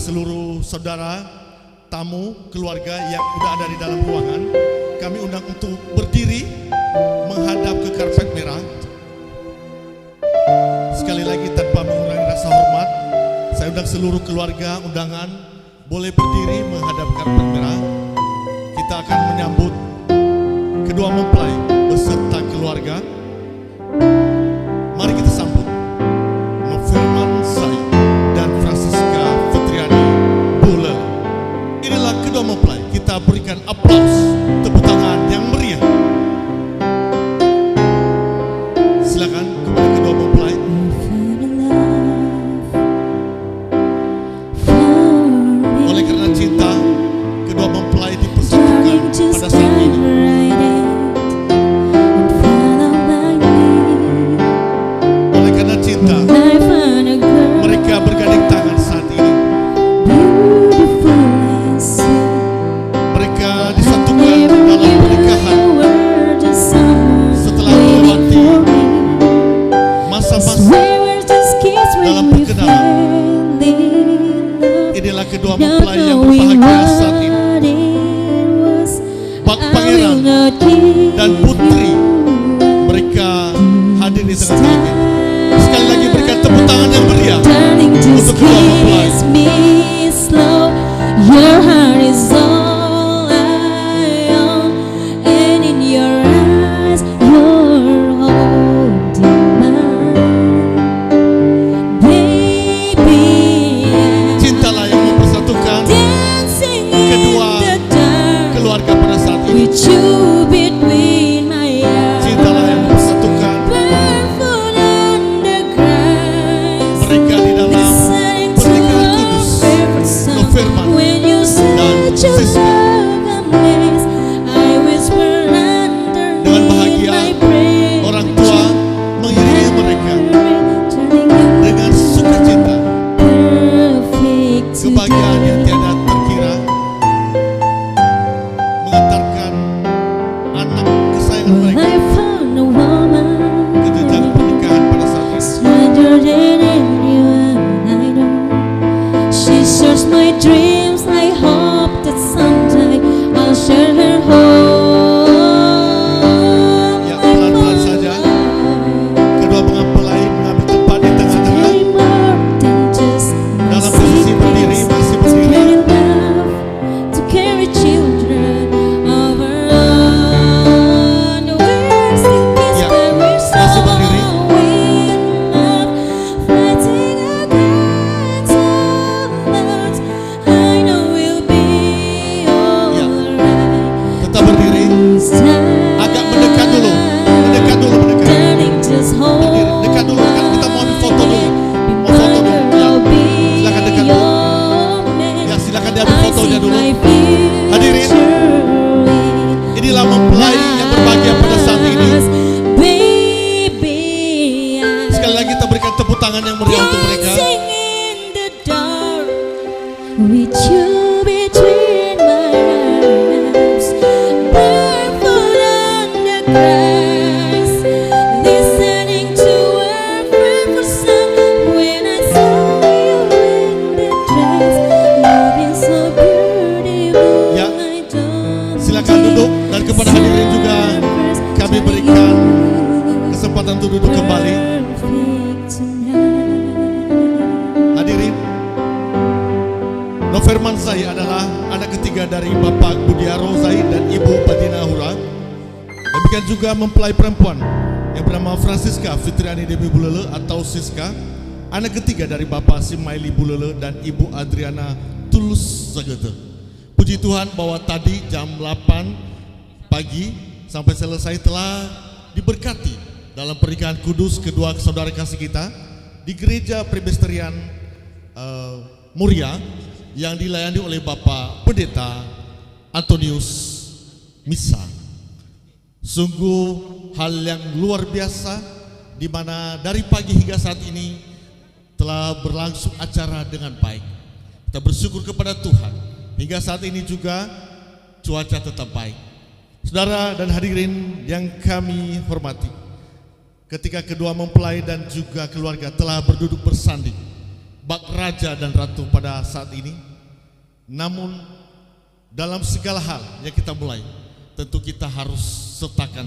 seluruh saudara, tamu, keluarga yang sudah ada di dalam ruangan, kami undang untuk berdiri menghadap ke karpet merah. Sekali lagi tanpa mengurangi rasa hormat, saya undang seluruh keluarga undangan boleh berdiri menghadap karpet merah. Kita akan menyambut kedua mempelai beserta keluarga. Mari kita sambut Nofirman Sai dan Francisca Fitriani Bulelel. Inilah kedua mempelai. Kita berikan aplaus, tepuk tangan yang meriah. Silakan kepada kedua mempelai. Oleh karena cinta, kedua mempelai dipersatukan pada saat ini. Oleh karena cinta, mereka bergandeng tangan saat ini. Mereka disatukan dalam pernikahan setelah melewati masa-masa dalam perkenalan. Inilah kedua mempelai yang berbahagia saat ini. Pak Pangeran dan Putri, mereka hadir di tengah-tengah kita. Sekali lagi berikan tepuk tangan yang meriah untuk kedua mempelai. Your heart is all I own, and in your eyes you're holding mine, baby. Cintalah yang mempersatukan Dancing kedua in the dark keluarga pada saat ini. with you between my eyes. Cintalah yang mempersatukan Barefoot under grass, mereka di dalam listening to pernikahan our kudus. favorite song. Nofirman When you dan said you Siska. love amaze, I whispered under Dengan bahagia, my breath. orang tua mengiringi mereka Turning you dengan sukacita, perfect kebahagiaan yang tiada terkira, mengantarkan anak kesayangan mereka I found a woman ke jenjang pernikahan pada saat ini. stranger than anyone I know. She shares my dreams. I hope that someday I'll share her home. Ya, pelan-pelan saja. Kedua mempelai mengambil tempat di tengah-tengah Way more than just my dalam posisi berdiri, secrets. masih To berdiri. carry love, to carry children of our own. We're still kids, Ya, but we're so masih berdiri. in love, fighting against all odds. I know we'll be Ya, alright. tetap berdiri. This time, Agak mendekat dulu, mendekat. darling, just hold Berdiri, dekat dulu. Kan kita mau ambil foto dulu. Mau foto dulu. Ya, silakan dekat dulu. Ya, silakan diambil fotonya dulu. Hadirin, inilah mempelai yang berbahagia pada saat ini. Sekali lagi kita berikan tepuk tangan yang meriah untuk mereka. With you between my arms, barefoot on the grass, listening to our favorite song. When I saw you in the dress, looking so beautiful, Ya, I don't silakan duduk, dan kepada hadirin juga kami berikan kesempatan untuk duduk kembali. Hadirin, Nofirman Sai adalah anak ketiga dari Bapak Budiaro Zai dan Ibu Badina Hura. Demikian juga mempelai perempuan yang bernama Francisca Fitriani Dewi Bulelel atau Siska, anak ketiga dari Bapak Simaili Bulelel dan Ibu Adriana Tulus Sagete. Puji Tuhan bahwa tadi jam 8 pagi sampai selesai telah diberkati dalam pernikahan kudus kedua saudara kasih kita di Gereja Presbyterian Muria yang dilayani oleh Bapak Pendeta Antonius Misa. Sungguh hal yang luar biasa di mana dari pagi hingga saat ini telah berlangsung acara dengan baik. Kita bersyukur kepada Tuhan. Hingga saat ini juga cuaca tetap baik. Saudara dan hadirin yang kami hormati, ketika kedua mempelai dan juga keluarga telah berduduk bersanding, bak raja dan ratu pada saat ini. Namun dalam segala hal yang kita mulai, tentu kita harus sertakan